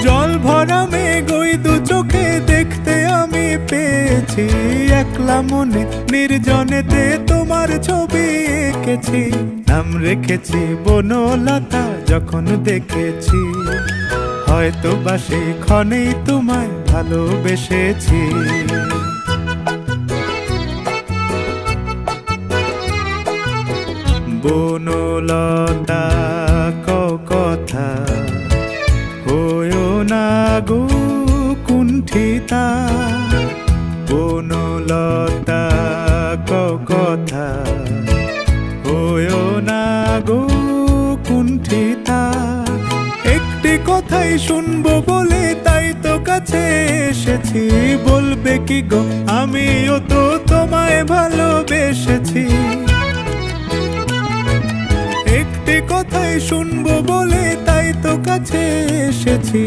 জল ভরা মেঘ ওই দু চোখে দেখতে আমি পেয়েছি, একলা মনে নির্জনেতে তোমার ছবি এঁকেছি। নাম রেখেছি বনলতা যখন দেখেছি, হয়তো বা সেই ক্ষণেই তোমায় ভালোবেসেছি। বনলতা কথা হয়ো না গো কুণ্ঠিতা, বনলতা কথা হয়ো না গো কুণ্ঠিতা। একটি কথাই শুনবো বলে তাই তো কাছে এসেছি, বলবে কি গো আমিও তো তোমায় ভালোবেসেছি। একটি কথাই শুনবো বলে তাই তো কাছে এসেছি,